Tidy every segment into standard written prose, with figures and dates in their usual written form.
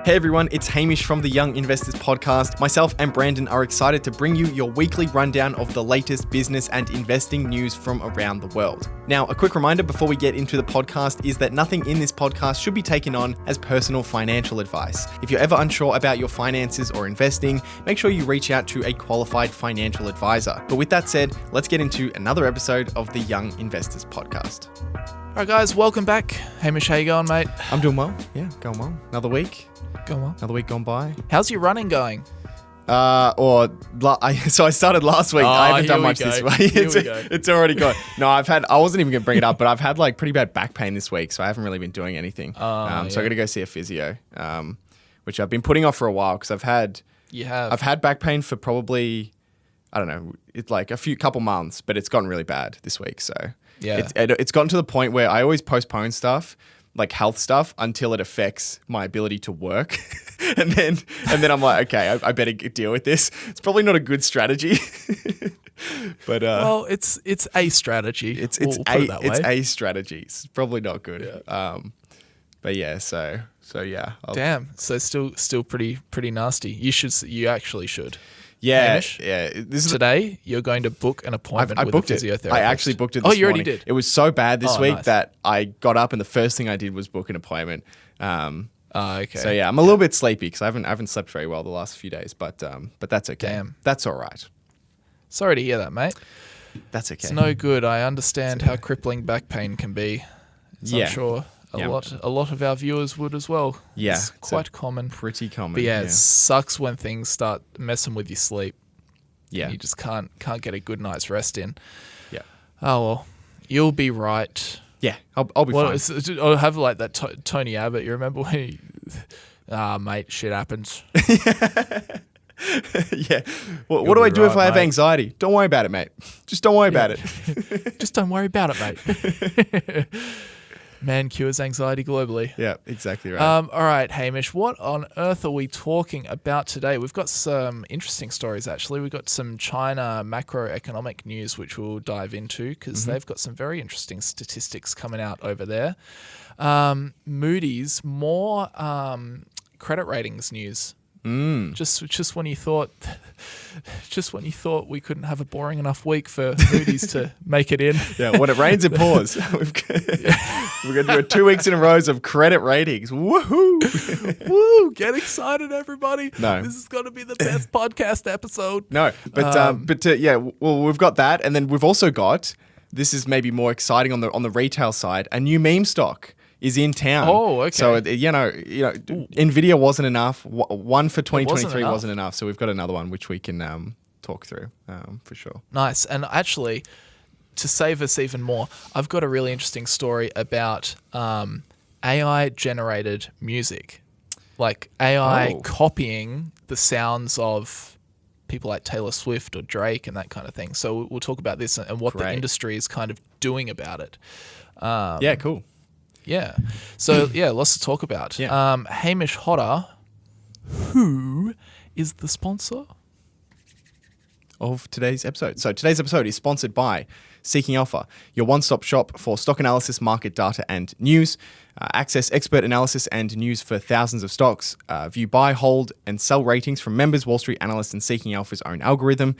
Hey everyone, it's Hamish from the Young Investors Podcast. Myself and Brandon are excited to bring you your weekly rundown of the latest business and investing news from around the world. Now, a quick reminder before we get into the podcast is that nothing in this podcast should be taken on as personal financial advice. If you're ever unsure about your finances or investing, make sure you reach out to a qualified financial advisor. But with that said, let's get into another episode of the Young Investors Podcast. All right, guys, welcome back. Hamish, how you going, mate? I'm doing well. Yeah, going well. Another week. Going well. Another week gone by. How's your running going? So I started last week. I haven't done much this week. It's already gone. No, I wasn't even going to bring it up, but I've had like pretty bad back pain this week, so I haven't really been doing anything. So I got to go see a physio, which I've been putting off for a while because I've had back pain for probably, I don't know, it's like a couple months, but it's gotten really bad this week. So it's gotten to the point where I always postpone stuff, like health stuff, until it affects my ability to work. and then I'm like, okay, I better deal with this. It's probably not a good strategy. But well, it's a strategy. It's a strategy. It's probably not good. Yeah. But yeah, so yeah. Damn. So still pretty nasty. You actually should. Yeah, Hamish, yeah. Today, you're going to book an appointment with a physiotherapist. I actually booked it this morning. You already did? It was so bad this week nice. that I got up and the first thing I did was book an appointment. Okay. So yeah, I'm a little bit sleepy because I haven't slept very well the last few days, but that's okay. Damn. That's all right. Sorry to hear that, mate. That's okay. It's no good. I understand how crippling back pain can be. I'm sure a lot of our viewers would as well. Yeah. It's quite common. Pretty common. But yeah, it sucks when things start messing with your sleep. Yeah. You just can't get a good night's rest in. Yeah. Oh, well, you'll be right. Yeah, I'll be fine. I'll have like that Tony Abbott. You remember when he... mate, shit happens. Yeah. Well, what do I do if I have anxiety? Don't worry about it, mate. Just don't worry about it. Just don't worry about it, mate. Man cures anxiety globally. Yeah, exactly right. All right, Hamish, what on earth are we talking about today? We've got some interesting stories, actually. We've got some China macroeconomic news, which we'll dive into because they've got some very interesting statistics coming out over there. Moody's, more credit ratings news. Just when you thought we couldn't have a boring enough week for Moody's to make it in. Yeah, when it rains, it pours. We're going to do 2 weeks in a row of credit ratings. Woohoo! Woo! Get excited, everybody. No. This is going to be the best podcast episode. No, well, we've got that. And then we've also got, this is maybe more exciting on the retail side, a new meme stock is in town. Oh, okay. So, NVIDIA wasn't enough. One for 2023 wasn't enough. So we've got another one which we can talk through for sure. Nice. And actually, to save us even more, I've got a really interesting story about AI-generated music. Like AI copying the sounds of people like Taylor Swift or Drake and that kind of thing. So we'll talk about this and what the industry is kind of doing about it. Yeah, cool. Yeah. So, lots to talk about. Yeah. Hamish Hodder, who is the sponsor of today's episode. So today's episode is sponsored by Seeking Alpha, your one-stop shop for stock analysis, market data, and news. Access expert analysis and news for thousands of stocks. View buy, hold, and sell ratings from members, Wall Street analysts, and Seeking Alpha's own algorithm.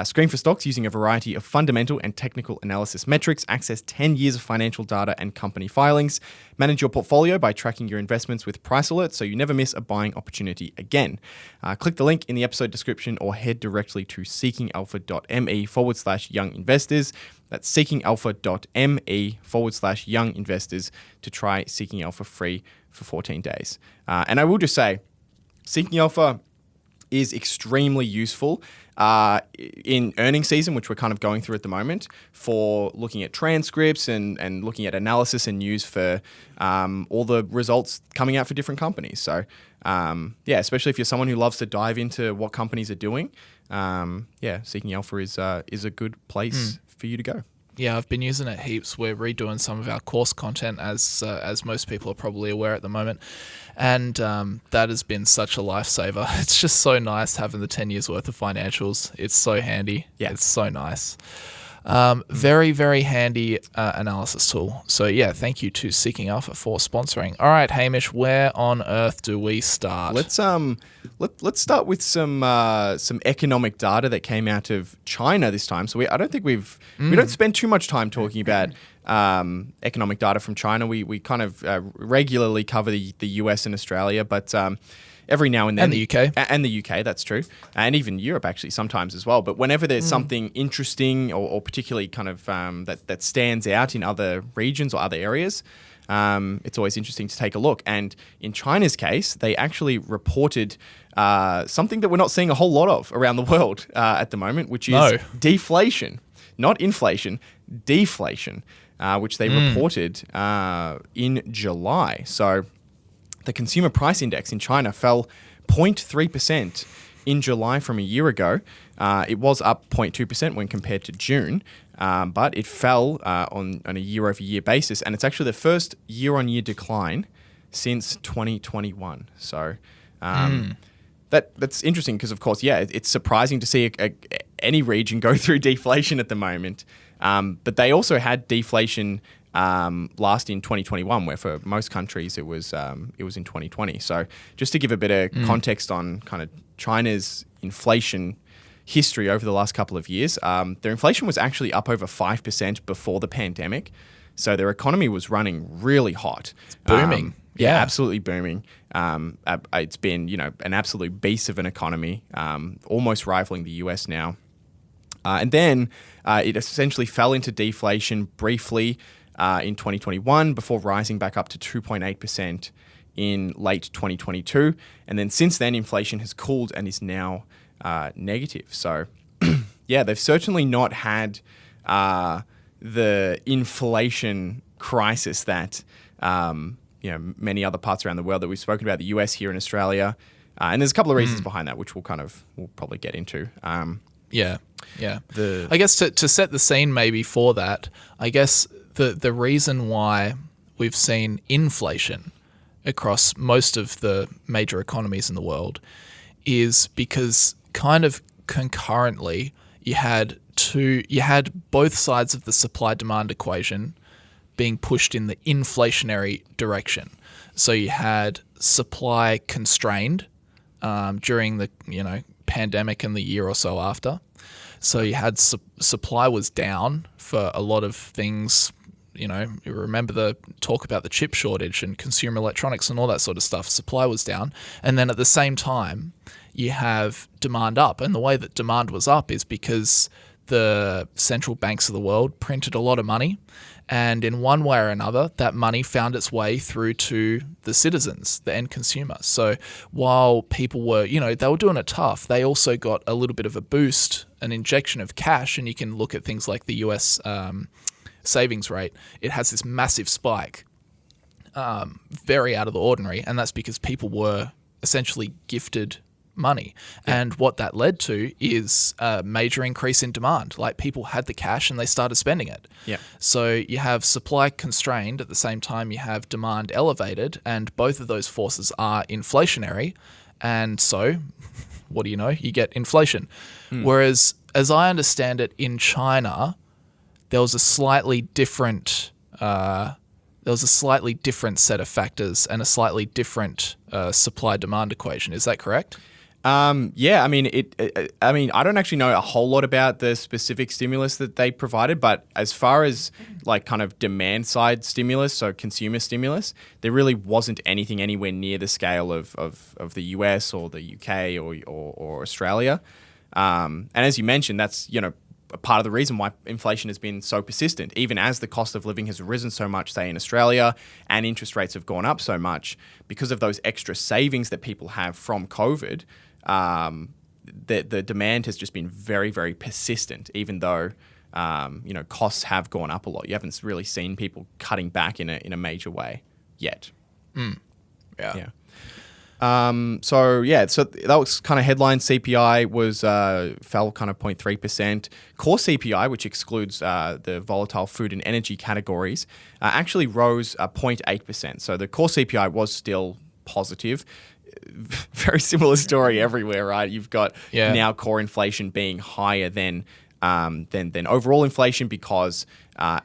Screen for stocks using a variety of fundamental and technical analysis metrics. Access 10 years of financial data and company filings. Manage your portfolio by tracking your investments with price alerts so you never miss a buying opportunity again. Click the link in the episode description or head directly to seekingalpha.me/young investors. That's seekingalpha.me/young investors to try Seeking Alpha free for 14 days. And I will just say, Seeking Alpha is extremely useful in earnings season, which we're kind of going through at the moment, for looking at transcripts and looking at analysis and news for all the results coming out for different companies. So, especially if you're someone who loves to dive into what companies are doing, Seeking Alpha is a good place for you to go. Yeah, I've been using it heaps. We're redoing some of our course content, as most people are probably aware at the moment. And that has been such a lifesaver. It's just so nice having the 10 years worth of financials. It's so handy. Yeah. It's so nice. Very, very handy analysis tool. So yeah, thank you to Seeking Alpha for sponsoring. All right, Hamish, where on earth do we start? Let's start with some economic data that came out of China this time. So I don't think we don't spend too much time talking about economic data from China. We kind of regularly cover the US and Australia, but every now and then. And the UK. And the UK, that's true. And even Europe, actually, sometimes as well. But whenever there's something interesting or particularly kind of that stands out in other regions or other areas, it's always interesting to take a look. And in China's case, they actually reported something that we're not seeing a whole lot of around the world at the moment, which is deflation. Not inflation, deflation, which they reported in July. So the consumer price index in China fell 0.3% in July from a year ago. It was up 0.2% when compared to June, but it fell on a year-over-year basis, and it's actually the first year-on-year decline since 2021. So that's interesting because, of course, it's surprising to see any region go through deflation at the moment. But they also had deflation last in 2021, where for most countries it was in 2020. So just to give a bit of context on kind of China's inflation history over the last couple of years, their inflation was actually up over 5% before the pandemic. So their economy was running really hot. It's booming. Yeah, absolutely booming. It's been, an absolute beast of an economy, almost rivaling the US now. And then it essentially fell into deflation briefly in 2021 before rising back up to 2.8% in late 2022. And then since then, inflation has cooled and is now negative. So, they've certainly not had the inflation crisis that many other parts around the world that we've spoken about, the US, here in Australia. And there's a couple of reasons behind that, which we'll probably get into. Yeah. I guess to set the scene maybe for that, I guess the reason why we've seen inflation across most of the major economies in the world is because kind of concurrently you had both sides of the supply-demand equation being pushed in the inflationary direction. So you had supply constrained during the pandemic and the year or so after. So you had supply was down for a lot of things. You remember the talk about the chip shortage and consumer electronics and all that sort of stuff. Supply was down. And then at the same time, you have demand up. And the way that demand was up is because the central banks of the world printed a lot of money. And in one way or another, that money found its way through to the citizens, the end consumer. So while people were, they were doing it tough, they also got a little bit of a boost, an injection of cash. And you can look at things like the US savings rate. It has this massive spike, very out of the ordinary. And that's because people were essentially gifted money. Yeah. And what that led to is a major increase in demand. Like, people had the cash and they started spending it. Yeah. So you have supply constrained, at the same time you have demand elevated, and both of those forces are inflationary. And so, what do you know? You get inflation. Whereas, as I understand it, in China, there was a slightly different set of factors and a slightly different supply-demand equation. Is that correct? I mean, I don't actually know a whole lot about the specific stimulus that they provided, but as far as like kind of demand side stimulus, so consumer stimulus, there really wasn't anything anywhere near the scale of the US or the UK or Australia. And as you mentioned, that's, part of the reason why inflation has been so persistent, even as the cost of living has risen so much, say in Australia, and interest rates have gone up so much because of those extra savings that people have from COVID. The demand has just been very, very persistent, even though costs have gone up a lot. You haven't really seen people cutting back in a major way yet. Yeah. So that was kind of headline. CPI was fell kind of 0.3%. Core CPI, which excludes the volatile food and energy categories, actually rose 0.8%. So the core CPI was still positive. Very similar story everywhere, right? You've got now core inflation being higher than than overall inflation, because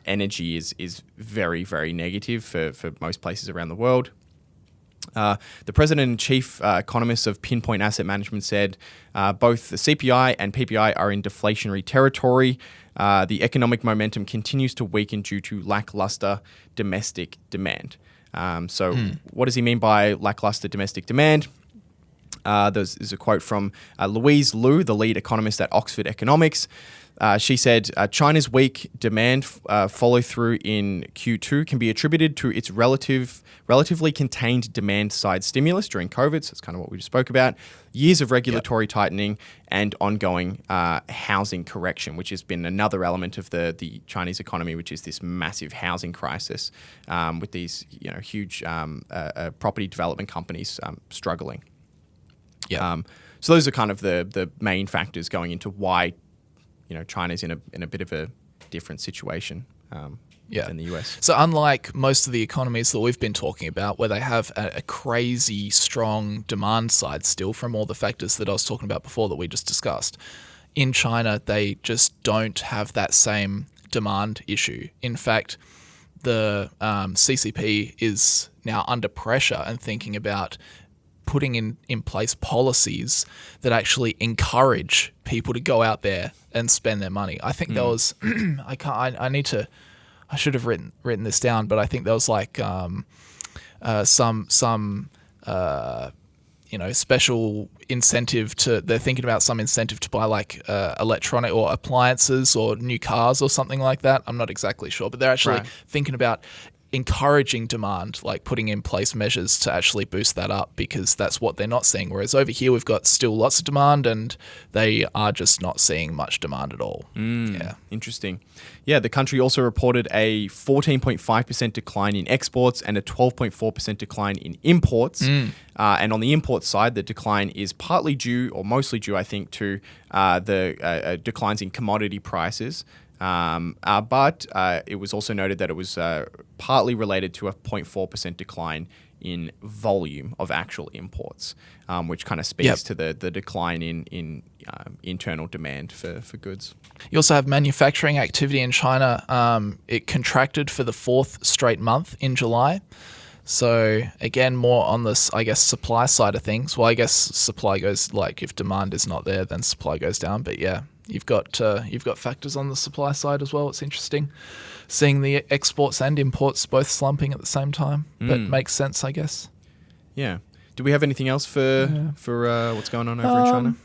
energy is very, very negative for most places around the world. The president and chief economist of Pinpoint Asset Management said both the CPI and PPI are in deflationary territory. The economic momentum continues to weaken due to lackluster domestic demand. What does he mean by lackluster domestic demand? There's a quote from Louise Liu, the lead economist at Oxford Economics. She said, China's weak demand follow-through in Q2 can be attributed to its relatively contained demand-side stimulus during COVID, so that's kind of what we just spoke about, years of regulatory tightening, and ongoing housing correction, which has been another element of the Chinese economy, which is this massive housing crisis with these huge property development companies struggling. Yeah. So those are kind of the main factors going into why China's in a bit of a different situation than the US. So unlike most of the economies that we've been talking about, where they have a crazy strong demand side still from all the factors that I was talking about before that we just discussed, in China they just don't have that same demand issue. In fact, the CCP is now under pressure and thinking about putting in place policies that actually encourage people to go out there and spend their money. I think there was I should have written this down, but I think there was like some special incentive they're thinking about some incentive to buy like electronic or appliances or new cars or something like that. I'm not exactly sure, but they're actually thinking about encouraging demand, like putting in place measures to actually boost that up, because that's what they're not seeing. Whereas over here, we've got still lots of demand and they are just not seeing much demand at all. Yeah. Interesting. Yeah, the country also reported a 14.5% decline in exports and a 12.4% decline in imports. And on the import side, the decline is partly due, or mostly due, I think, to the declines in commodity prices. But it was also noted that it was partly related to a 0.4% decline in volume of actual imports, which kind of speaks to the decline in internal demand for goods. You also have manufacturing activity in China. It contracted for the fourth straight month in July. So again, more on this, I guess, supply side of things. Well, I guess supply goes, like, if demand is not there, then supply goes down. But yeah, you've got factors on the supply side as well. It's interesting seeing the exports and imports both slumping at the same time. But makes sense, I guess. Yeah. Do we have anything else for what's going on over in China?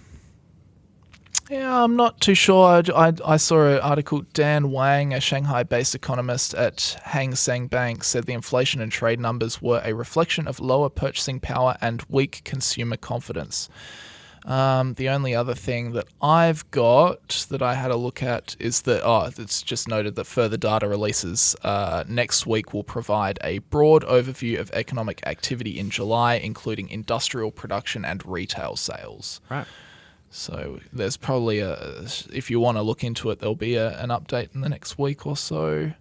Yeah, I'm not too sure. I saw an article. Dan Wang, a Shanghai-based economist at Hang Seng Bank, said the inflation and trade numbers were a reflection of lower purchasing power and weak consumer confidence. The only other thing that I've got that I had a look at is that it's just noted that further data releases next week will provide a broad overview of economic activity in July, including industrial production and retail sales. Right. So there's probably if you want to look into it, there'll be an update in the next week or so.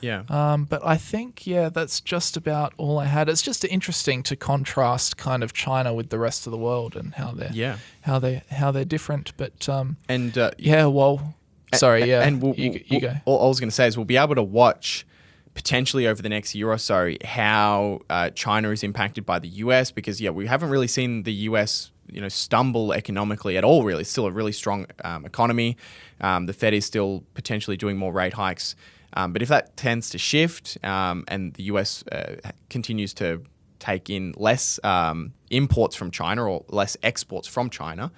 Yeah. But I think, that's just about all I had. It's just interesting to contrast kind of China with the rest of the world and how they're different. But and sorry, and you go. All I was going to say is we'll be able to watch potentially over the next year or so how China is impacted by the US, because we haven't really seen the US stumble economically at all. Really, it's still a really strong economy. The Fed is still potentially doing more rate hikes. But if that tends to shift and the US continues to take in less imports from China or less exports from China,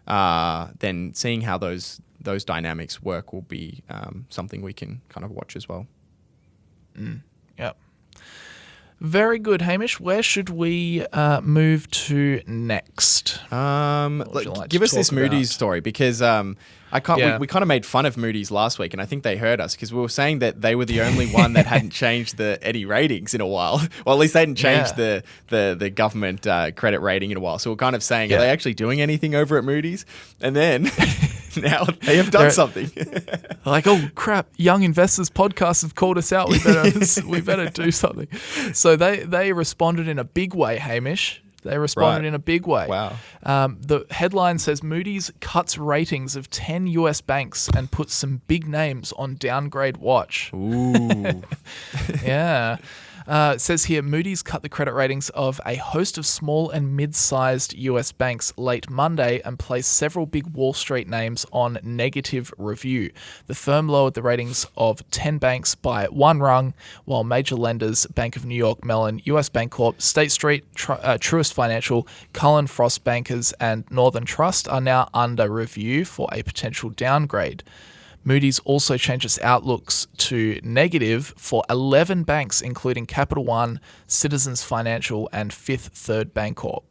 then seeing how those dynamics work will be something we can kind of watch as well. Yep. Very good, Hamish. Where should we move to next? Give us this Moody's story, because we kind of made fun of Moody's last week, and I think they heard us because we were saying that they were the only one that hadn't changed the Eddie ratings in a while. Well, at least they hadn't changed the government credit rating in a while. So we're kind of saying, are they actually doing anything over at Moody's? And then now they have done something. Like, oh crap! Young Investors Podcast have called us out. We better do something. So they responded in a big way, Hamish, They responded in a big way. Wow. The headline says Moody's cuts ratings of 10 US banks and puts some big names on downgrade watch. Ooh. Yeah. It says here, Moody's cut the credit ratings of a host of small and mid-sized US banks late Monday and placed several big Wall Street names on negative review. The firm lowered the ratings of 10 banks by one rung, while major lenders Bank of New York Mellon, US Bancorp, State Street, Truist Financial, Cullen Frost Bankers, and Northern Trust are now under review for a potential downgrade. Moody's also changed its outlooks to negative for 11 banks, including Capital One, Citizens Financial, and Fifth Third Bancorp.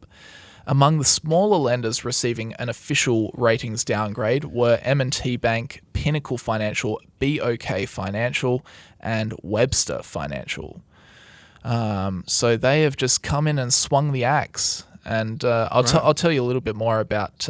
Among the smaller lenders receiving an official ratings downgrade were M&T Bank, Pinnacle Financial, BOK Financial, and Webster Financial. So they have just come in and swung the axe. And I'll tell you a little bit more about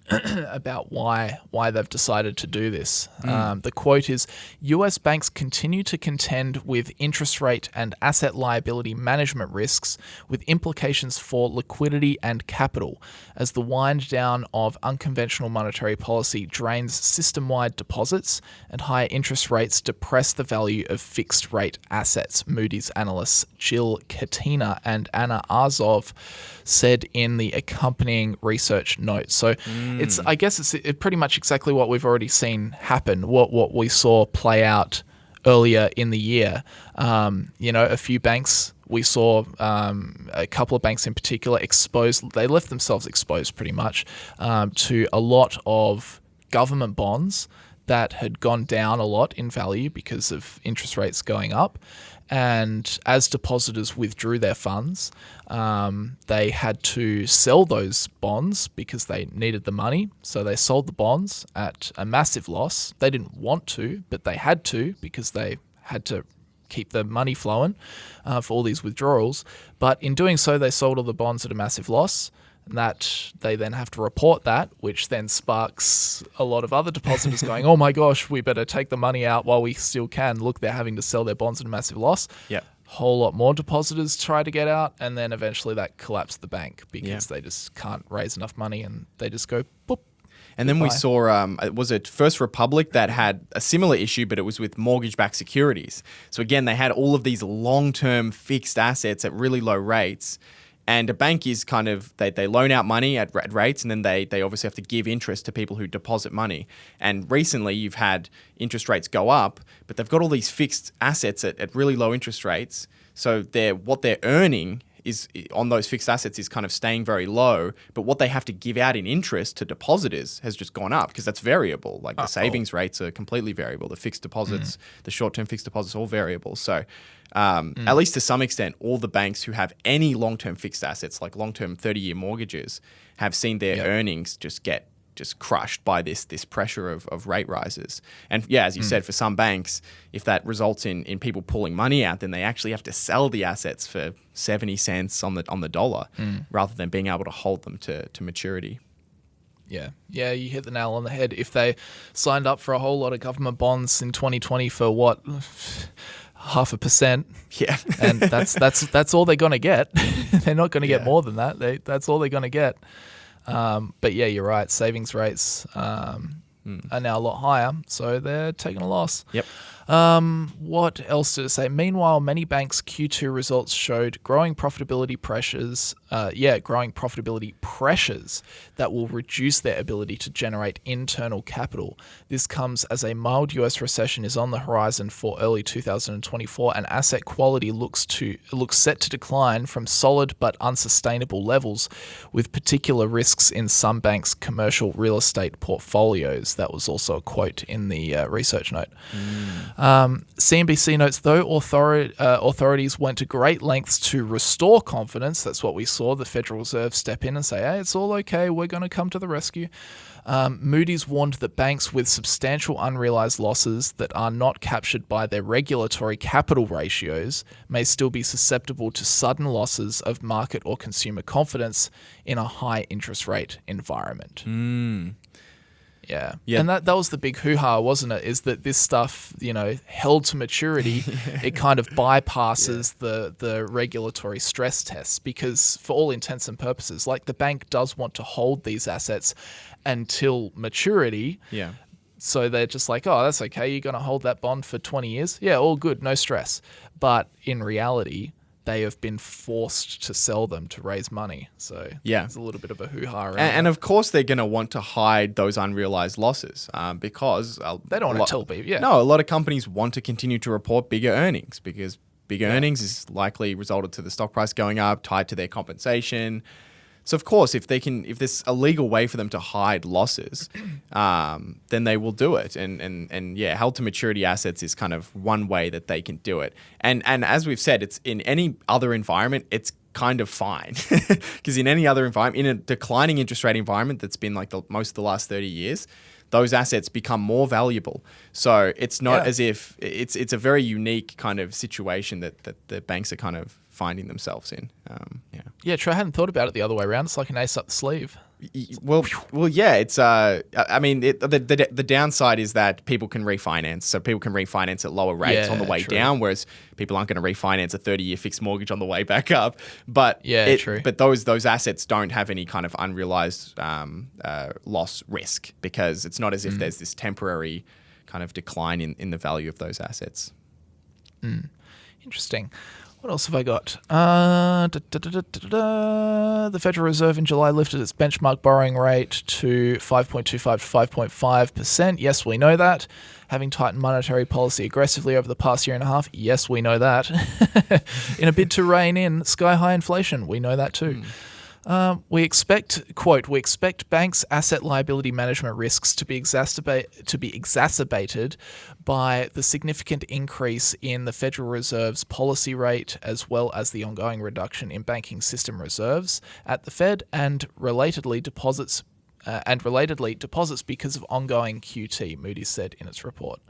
about why they've decided to do this. The quote is, US banks continue to contend with interest rate and asset liability management risks with implications for liquidity and capital as the wind down of unconventional monetary policy drains system-wide deposits and higher interest rates depress the value of fixed rate assets, Moody's analysts Jill Katina and Anna Azov said in the accompanying research note. So I guess it's pretty much exactly what we've already seen happen, what we saw play out earlier in the year. A few banks, we saw a couple of banks in particular exposed, they left themselves exposed pretty much to a lot of government bonds that had gone down a lot in value because of interest rates going up. And as depositors withdrew their funds, they had to sell those bonds because they needed the money. So they sold the bonds at a massive loss. They didn't want to, but they had to because they had to keep the money flowing for all these withdrawals. But in doing so, they sold all the bonds at a massive loss. That they then have to report that, which then sparks a lot of other depositors going, oh my gosh, we better take the money out while we still can. Look, they're having to sell their bonds at a massive loss. Yep. Whole lot more depositors try to get out, and then eventually that collapsed the bank because they just can't raise enough money and they just go boop. And then we saw, was it First Republic that had a similar issue, but it was with mortgage-backed securities. So again, they had all of these long-term fixed assets at really low rates. And a bank is kind of, they loan out money at rates, and then they obviously have to give interest to people who deposit money. And recently you've had interest rates go up, but they've got all these fixed assets at really low interest rates. So what they're earning is on those fixed assets is kind of staying very low, but what they have to give out in interest to depositors has just gone up because that's variable. Like the savings rates are completely variable. The fixed deposits, the short-term fixed deposits, all variable. So at least to some extent, all the banks who have any long-term fixed assets, like long-term 30-year mortgages, have seen their earnings just get crushed by this pressure of rate rises. And yeah, as you said, for some banks, if that results in people pulling money out, then they actually have to sell the assets for 70 cents on the dollar rather than being able to hold them to maturity. Yeah, you hit the nail on the head. If they signed up for a whole lot of government bonds in 2020 for what, 0.5%, yeah, and that's all they're going to get. They're not going to get more than that. That's all they're going to get. But yeah, you're right. Savings rates are now a lot higher, so they're taking a loss. Yep. What else did it say? Meanwhile, many banks' Q2 results showed growing profitability pressures that will reduce their ability to generate internal capital. This comes as a mild US recession is on the horizon for early 2024, and asset quality looks set to decline from solid but unsustainable levels, with particular risks in some banks' commercial real estate portfolios. That was also a quote in the research note. CNBC notes, though authorities went to great lengths to restore confidence, that's what we saw, the Federal Reserve step in and say, hey, it's all okay, we're going to come to the rescue. Moody's warned that banks with substantial unrealized losses that are not captured by their regulatory capital ratios may still be susceptible to sudden losses of market or consumer confidence in a high interest rate environment. Yeah. Yeah. And that was the big hoo-ha, wasn't it? Is that this stuff, held to maturity, it kind of bypasses the regulatory stress tests, because for all intents and purposes, like the bank does want to hold these assets until maturity. Yeah. So they're just like, oh, that's okay. You're going to hold that bond for 20 years? Yeah, all good. No stress. But in reality, they have been forced to sell them to raise money. So it's a little bit of a hoo-ha around and of course, they're going to want to hide those unrealized losses because they don't want to tell people. Yeah. No, a lot of companies want to continue to report bigger earnings because bigger earnings is likely resulted to the stock price going up, tied to their compensation. So of course, if there's a legal way for them to hide losses, then they will do it. And held to maturity assets is kind of one way that they can do it. And as we've said, it's in any other environment, it's kind of fine, because in any other environment, in a declining interest rate environment that's been like most of the last 30 years, those assets become more valuable. So it's not as if it's a very unique kind of situation that the banks are kind of finding themselves in. Yeah, true. I hadn't thought about it the other way around. It's like an ace up the sleeve. Well, yeah. It's I mean, the downside is that people can refinance. So people can refinance at lower rates on the way down, whereas people aren't going to refinance a 30-year fixed mortgage on the way back up. But true. But those assets don't have any kind of unrealized loss risk, because it's not as if there's this temporary kind of decline in the value of those assets. Interesting. What else have I got? The Federal Reserve in July lifted its benchmark borrowing rate to 5.25 to 5.5%. Yes, we know that. Having tightened monetary policy aggressively over the past year and a half. Yes, we know that. In a bid to rein in sky-high inflation. We know that too. We expect banks' asset liability management risks to be exacerbated by the significant increase in the Federal Reserve's policy rate, as well as the ongoing reduction in banking system reserves at the Fed, and relatedly deposits because of ongoing QT, Moody said in its report.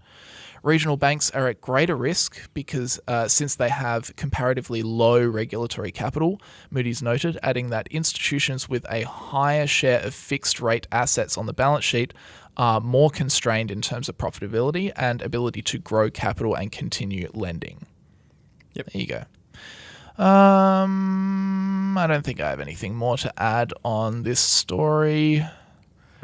Regional banks are at greater risk because since they have comparatively low regulatory capital, Moody's noted, adding that institutions with a higher share of fixed rate assets on the balance sheet are more constrained in terms of profitability and ability to grow capital and continue lending. Yep. There you go. I don't think I have anything more to add on this story.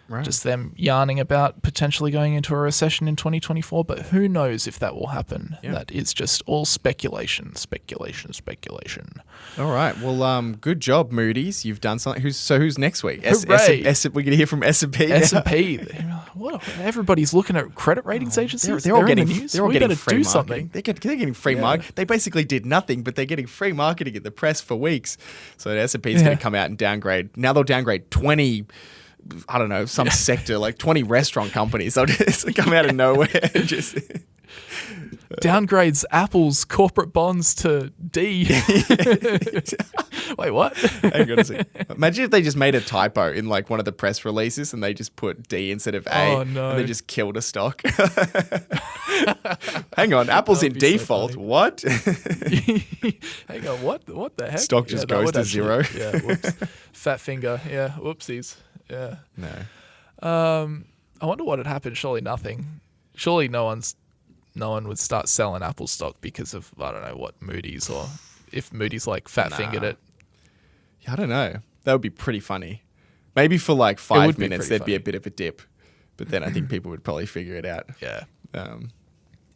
Right. Just them yarning about potentially going into a recession in 2024, but who knows if that will happen. Yeah. That is just all speculation. All right. Well, good job, Moody's. You've done something. Who's next week? Hooray. We're going to hear from S&P. S&P. What? Everybody's looking at credit ratings agencies. They're all getting in the news. They're all we getting free do something. They're getting free marketing. They basically did nothing, but they're getting free marketing in the press for weeks. So S&P is going to come out and downgrade. Now they'll downgrade 20. I don't know, some sector, like 20 restaurant companies. They'll just come out of nowhere and just downgrades Apple's corporate bonds to D. Wait, what? Hang on a second. Imagine if they just made a typo in like one of the press releases and they just put D instead of A. Oh, no. And they just killed a stock. Hang on, Apple's in default. So what? Hang on, what the heck? Stock just goes to zero. Yeah, whoops. Fat finger. Yeah, whoopsies. Yeah. No. I wonder what had happened. Surely nothing. Surely no one would start selling Apple stock because of, I don't know, what Moody's, or if Moody's like fat fingered it. Yeah, I don't know. That would be pretty funny. Maybe for like 5 minutes there'd be a bit of a dip, but then I think people would probably figure it out. Yeah. Yeah,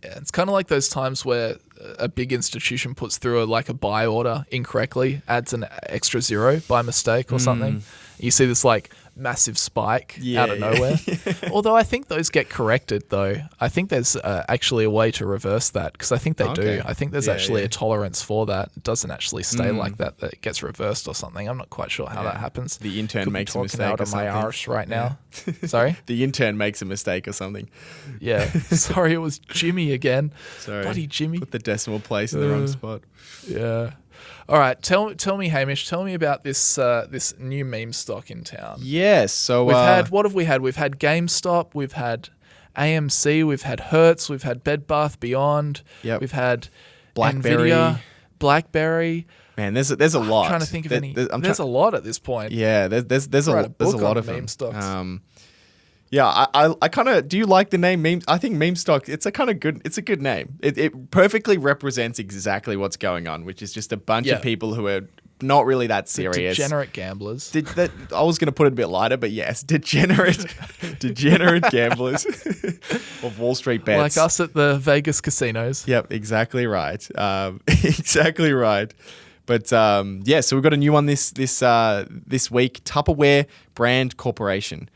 it's kind of like those times where a big institution puts through a buy order incorrectly, adds an extra zero by mistake or something. You see this like massive spike out of nowhere. Although I think those get corrected though. I think there's actually a way to reverse that, because I think they do. I think there's actually a tolerance for that. It doesn't actually stay like that it gets reversed or something. I'm not quite sure how that happens. The intern makes a mistake out or of something. my arse right now. Sorry? The intern makes a mistake or something. Yeah. Sorry, it was Jimmy again. Sorry. Bloody Jimmy. Put the decimal place in the wrong spot. Yeah. All right, tell me, Hamish. Tell me about this new meme stock in town. Yes, so we've had. What have we had? We've had GameStop. We've had AMC. We've had Hertz. We've had Bed Bath Beyond. Yep. We've had BlackBerry. Nvidia, BlackBerry. Man, there's a lot. I'm trying to think of any. There's a lot at this point. Yeah, there's a lot of meme them. stocks. Yeah, I kind of do. You like the name meme? I think meme stock. It's a good name. It perfectly represents exactly what's going on, which is just a bunch of people who are not really that serious. Degenerate gamblers. I was going to put it a bit lighter, but yes, degenerate gamblers of Wall Street bets. Like us at the Vegas casinos. Yep, exactly right. Exactly right. But so we've got a new one this week, Tupperware Brand Corporation.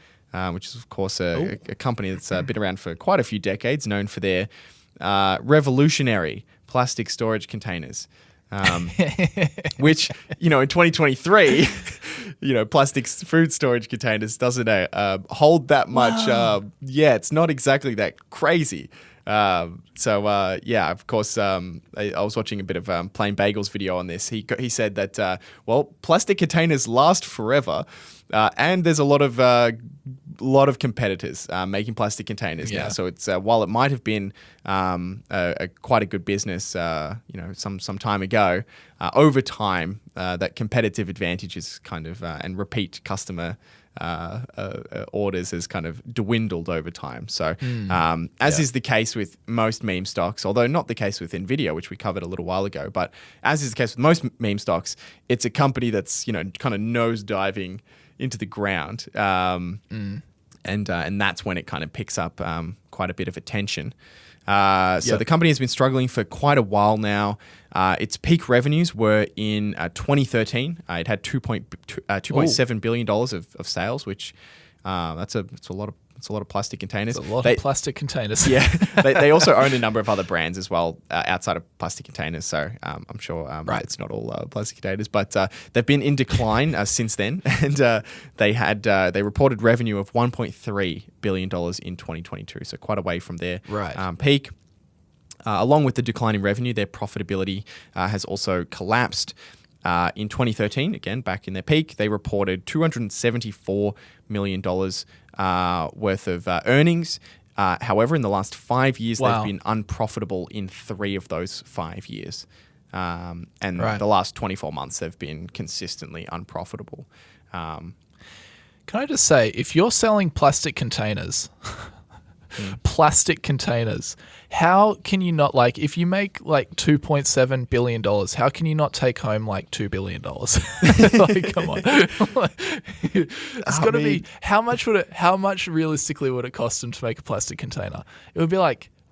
Which is, of course, a company that's been around for quite a few decades, known for their revolutionary plastic storage containers. Which, in 2023, plastic food storage containers doesn't hold that much. It's not exactly that crazy. Of course, I was watching a bit of Plain Bagel's video on this. He said that, plastic containers last forever, and there's a lot of competitors making plastic containers now. So it's while it might have been quite a good business, some time ago, over time that competitive advantage is kind of and repeat customer orders has kind of dwindled over time. So as is the case with most meme stocks, although not the case with Nvidia, which we covered a little while ago, but as is the case with most meme stocks, it's a company that's kind of nosediving into the ground, and that's when it kind of picks up quite a bit of attention. So the company has been struggling for quite a while now. Its peak revenues were in 2013. It had $2.7 billion of sales, which that's a lot of plastic containers. It's a lot of plastic containers. Yeah, they also own a number of other brands as well outside of plastic containers. So I'm sure it's not all plastic containers, but they've been in decline since then, and they reported revenue of $1.3 billion in 2022. So quite away from their peak. Along with the declining revenue, their profitability has also collapsed. In 2013, again, back in their peak, they reported $274 million worth of earnings. However, in the last 5 years, they've been unprofitable in 3 of those 5 years. And the last 24 months, they've been consistently unprofitable. Can I just say, if you're selling plastic containers... how can you not, if you make $2.7 billion, how can you not take home $2 billion? Come on. It's got to be, how much realistically would it cost them to make a plastic container? It would be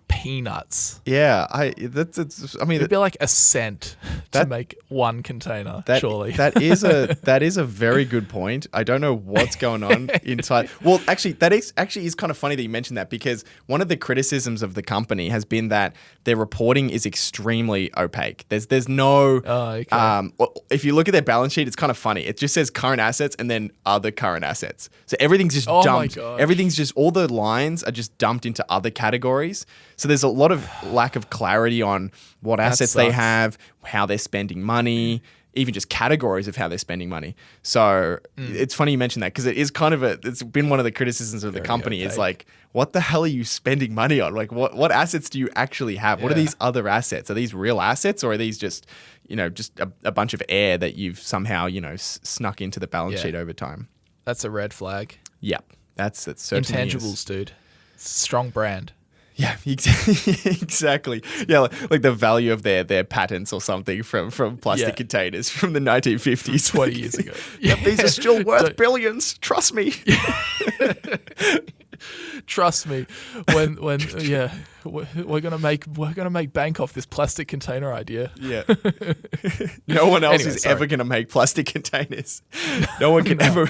peanuts. Yeah, it'd be $0.01 to make one container. Surely that is a very good point. I don't know what's going on inside. Well, actually, that is kind of funny that you mentioned that, because one of the criticisms of the company has been that their reporting is extremely opaque. There's no. If you look at their balance sheet, it's kind of funny. It just says current assets and then other current assets. So everything's just dumped. Everything's just, all the lines are just dumped into other categories. So there's a lot of lack of clarity on what assets they have, how they're spending money, even just categories of how they're spending money. So it's funny you mentioned that, because it is kind of it's been one of the criticisms of the company. Opaque. It's what the hell are you spending money on? What assets do you actually have? What are these other assets? Are these real assets, or are these just a bunch of air that you've somehow snuck into the balance sheet over time? That's a red flag. Yep, that's certainly intangibles, dude. Strong brand. Yeah, exactly. Yeah, like the value of their patents or something from plastic containers from the 1950s. 20 years ago. Yep, these are still worth billions. Trust me. Trust me. When we're gonna make bank off this plastic container idea. Yeah. No one else is ever gonna make plastic containers. No one can ever.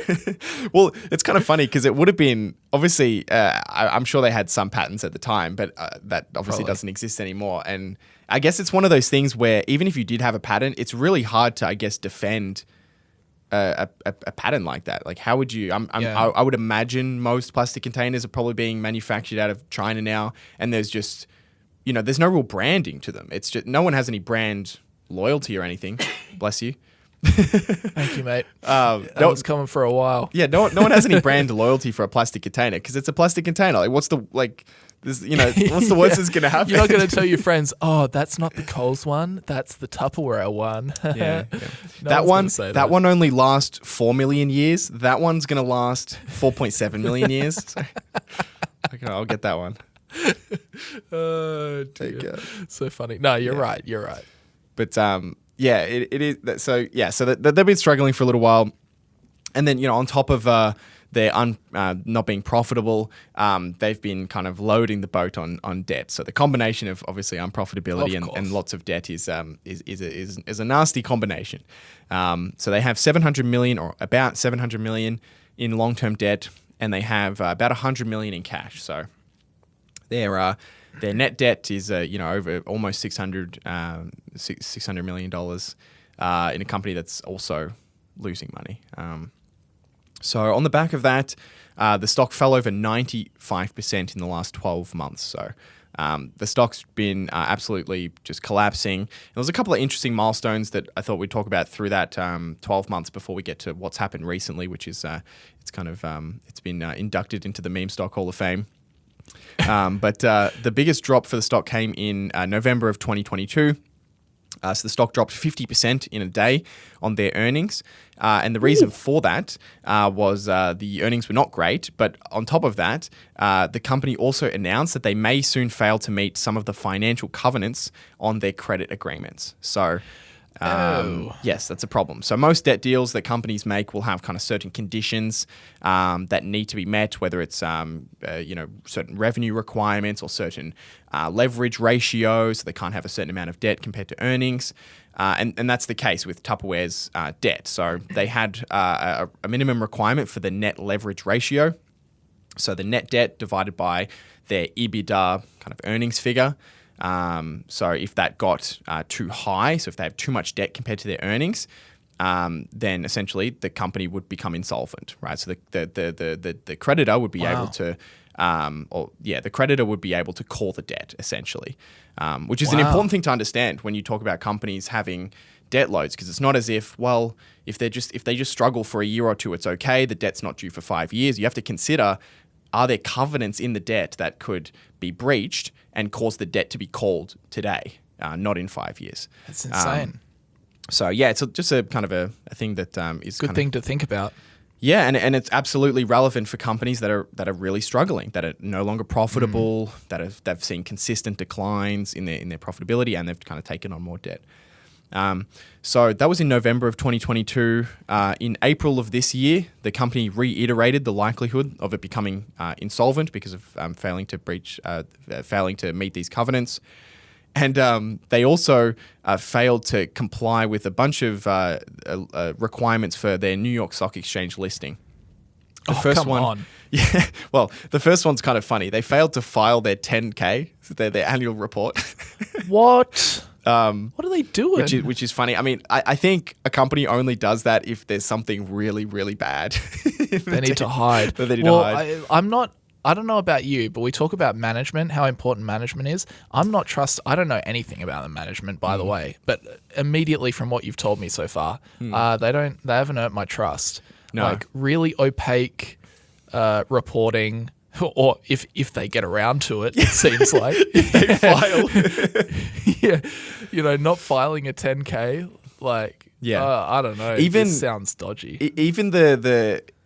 Well, it's kind of funny because it would have been, obviously, I'm sure they had some patents at the time, but that obviously doesn't exist anymore. And I guess it's one of those things where even if you did have a patent, it's really hard to, I guess, defend a pattern like that. How would you? I would imagine most plastic containers are probably being manufactured out of China now, and there's just, there's no real branding to them. It's just no one has any brand loyalty or anything. Bless you. Thank you, mate. That was coming for a while. Yeah, no one has any brand loyalty for a plastic container because it's a plastic container. What's the what's the worst that's going to happen? You're not going to tell your friends, oh, that's not the Coles one, that's the Tupperware one. Yeah. That one only lasts 4 million years. That one's going to last 4.7 million years. I'll get that one. Oh, There you dear. go. So funny. No, you're right. You're right. But yeah, it is. So yeah, so they've been struggling for a little while, and then on top of their not being profitable, they've been kind of loading the boat on debt. So the combination of obviously unprofitability and lots of debt is a nasty combination. So they have 700 million or about 700 million in long-term debt, and they have about 100 million in cash. So their net debt is over almost $600 million in a company that's also losing money. So on the back of that, the stock fell over 95% in the last 12 months. So the stock's been absolutely just collapsing. And there's a couple of interesting milestones that I thought we'd talk about through that 12 months before we get to what's happened recently, which is it's been inducted into the meme stock Hall of Fame. But the biggest drop for the stock came in November of 2022. So the stock dropped 50% in a day on their earnings. And the reason for that was the earnings were not great. But on top of that, the company also announced that they may soon fail to meet some of the financial covenants on their credit agreements. So yes, that's a problem. So most debt deals that companies make will have kind of certain conditions that need to be met, whether it's certain revenue requirements or certain leverage ratios. So they can't have a certain amount of debt compared to earnings, and that's the case with Tupperware's debt. So they had a minimum requirement for the net leverage ratio. So the net debt divided by their EBITDA kind of earnings figure. So if that got too high, so if they have too much debt compared to their earnings, then essentially the company would become insolvent, right? So the creditor would be able to, the creditor would be able to call the debt essentially, which is an important thing to understand when you talk about companies having debt loads, because it's not as if, well, if they just struggle for a year or two, it's okay. The debt's not due for 5 years. You have to consider, are there covenants in the debt that could be breached and cause the debt to be called today, not in 5 years? That's insane. So yeah, it's just a kind of a thing that is good thing to think about. Yeah, and it's absolutely relevant for companies that are really struggling, that are no longer profitable, they've seen consistent declines in their profitability, and they've kind of taken on more debt. So that was in November of 2022. In April of this year, the company reiterated the likelihood of it becoming insolvent because of failing to meet these covenants. And they also failed to comply with a bunch of requirements for their New York Stock Exchange listing. The first one. Yeah, well, the first one's kind of funny. They failed to file their 10K, so their annual report. What? What are they doing? Which is funny. I mean, I think a company only does that if there's something really, really bad. They need to hide. They need to hide. I don't know about you, but we talk about management, how important management is. I don't know anything about the management, by the way, but immediately from what you've told me so far, they haven't earned my trust. No. Like really opaque reporting, or if they get around to it, it seems like. If they file. Yeah, not filing a 10K, like, I don't know. It sounds dodgy. Even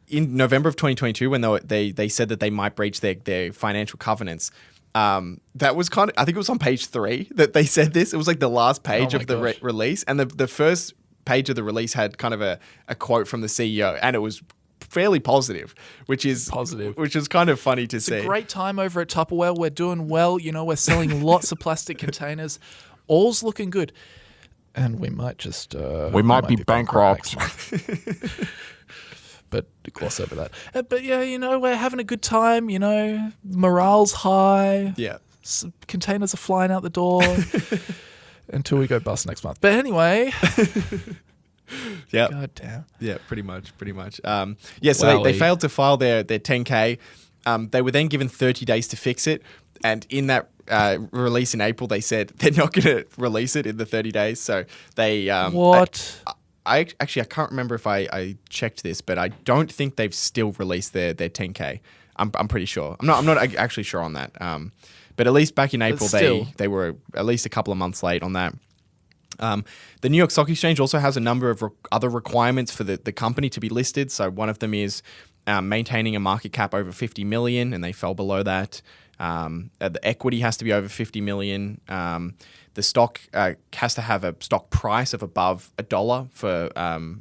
in November of 2022, when they said that they might breach their financial covenants, that was kind of, I think it was on page 3 that they said this. It was like the last page of the release, and the first page of the release had kind of a quote from the CEO, and it was fairly positive, which is kind of funny to see. It's a great time over at Tupperware. We're doing well. We're selling lots of plastic containers. All's looking good, and we might just we might be bankrupt. But gloss over that. But yeah, we're having a good time. Morale's high. Yeah, containers are flying out the door until we go bust next month. But anyway. Yeah. God damn. Yeah, pretty much. So they failed to file their 10K. They were then given 30 days to fix it. And in that release in April, they said they're not going to release it in the 30 days. So they... What? I can't remember if I checked this, but I don't think they've still released their 10K. I'm pretty sure. I'm not actually sure on that. But at least back in April, they were at least a couple of months late on that. The New York Stock Exchange also has a number of other requirements for the company to be listed. So one of them is maintaining a market cap over 50 million, and they fell below that. The equity has to be over 50 million. The stock has to have a stock price of above $1 for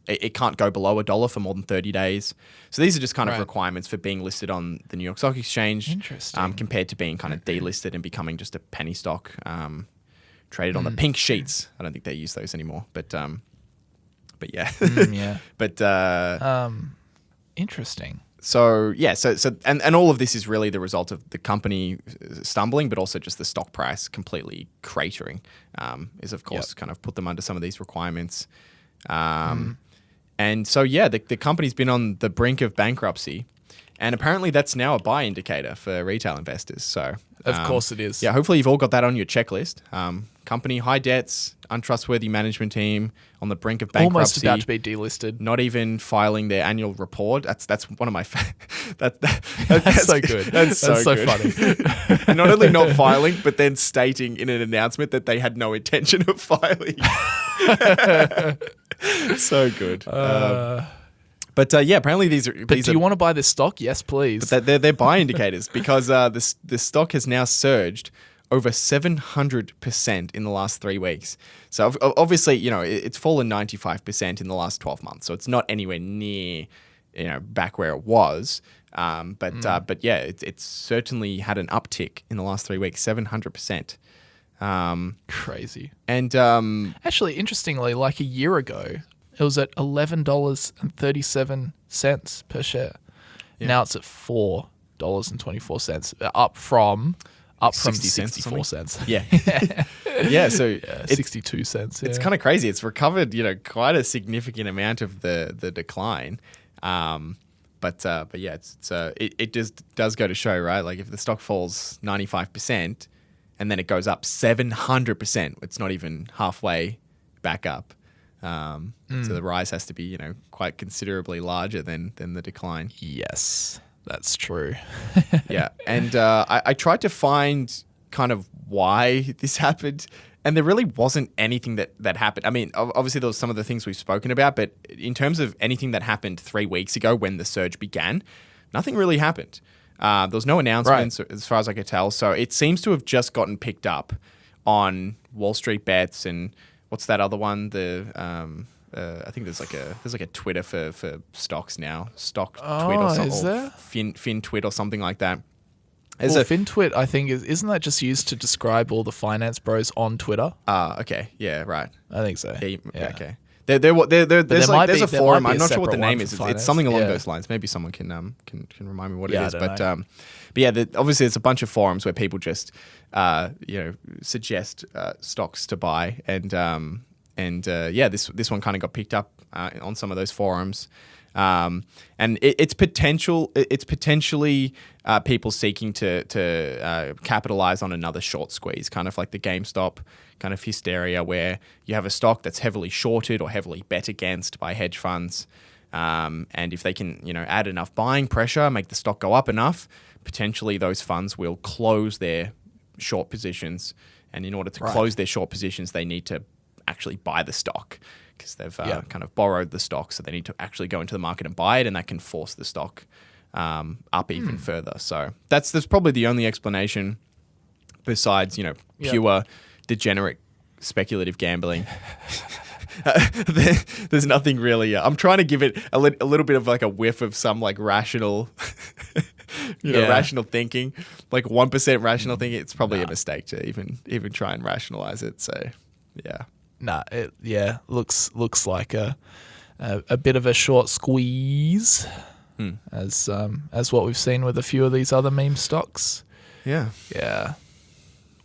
it can't go below $1 for more than 30 days. So these are just kind of requirements for being listed on the New York Stock Exchange. Interesting. Compared to being kind of delisted and becoming just a penny stock traded on the pink sheets. I don't think they use those anymore, but yeah. Yeah. But interesting. So and all of this is really the result of the company stumbling, but also just the stock price completely cratering, is of course kind of put them under some of these requirements. And so the company's been on the brink of bankruptcy, and apparently that's now a buy indicator for retail investors. So of course it is. Yeah, hopefully you've all got that on your checklist. Company, high debts, untrustworthy management team, on the brink of bankruptcy. Almost about to be delisted. Not even filing their annual report. That's one of my that's so good. That's so good. Funny. And not only not filing, but then stating in an announcement that they had no intention of filing. So good. But apparently these are. But do you want to buy this stock? Yes, please. But they're buy indicators because this stock has now surged over 700% in the last 3 weeks. So obviously, it's fallen 95% in the last 12 months. So it's not anywhere near, back where it was. But yeah, it's certainly had an uptick in the last 3 weeks, 700%. Crazy. And actually, interestingly, like a year ago, it was at $11.37 per share. Yeah. Now it's at $4.24, up from 64 cents. Yeah. Yeah. So 62 cents. Yeah. It's kind of crazy. It's recovered, quite a significant amount of the decline. But yeah, it just does go to show, right? Like if the stock falls 95% and then it goes up 700%, it's not even halfway back up. So the rise has to be, quite considerably larger than the decline. Yes, that's true. Yeah. And I tried to find kind of why this happened, and there really wasn't anything that happened. I mean, obviously there was some of the things we've spoken about, but in terms of anything that happened 3 weeks ago when the surge began, nothing really happened. There was no announcements as far as I could tell. So it seems to have just gotten picked up on Wall Street Bets and what's that other one? I think there's like a Twitter for stocks now. Stock Twit or something. Is there? Fin Twit or something like that. FinTwit, I think, isn't that just used to describe all the finance bros on Twitter? Okay. Yeah, right. I think so. Yeah. Okay. There's a forum. I'm not sure what the name is. It's something along those lines. Maybe someone can remind me what it is. But yeah, obviously it's a bunch of forums where people just suggest stocks to buy, and this one kind of got picked up on some of those forums. And it's potentially people seeking to capitalize on another short squeeze, kind of like the GameStop kind of hysteria, where you have a stock that's heavily shorted or heavily bet against by hedge funds, and if they can add enough buying pressure, make the stock go up enough, potentially those funds will close their short positions, and in order to close their short positions, they need to actually buy the stock, because they've kind of borrowed the stock, so they need to actually go into the market and buy it, and that can force the stock up even further. So that's probably the only explanation besides pure degenerate speculative gambling. There's nothing really. I'm trying to give it a little bit of like a whiff of some like rational, rational thinking, like 1% rational thinking. It's probably a mistake to even try and rationalize it. So yeah. Nah, it looks like a bit of a short squeeze, as what we've seen with a few of these other meme stocks. Yeah. Yeah.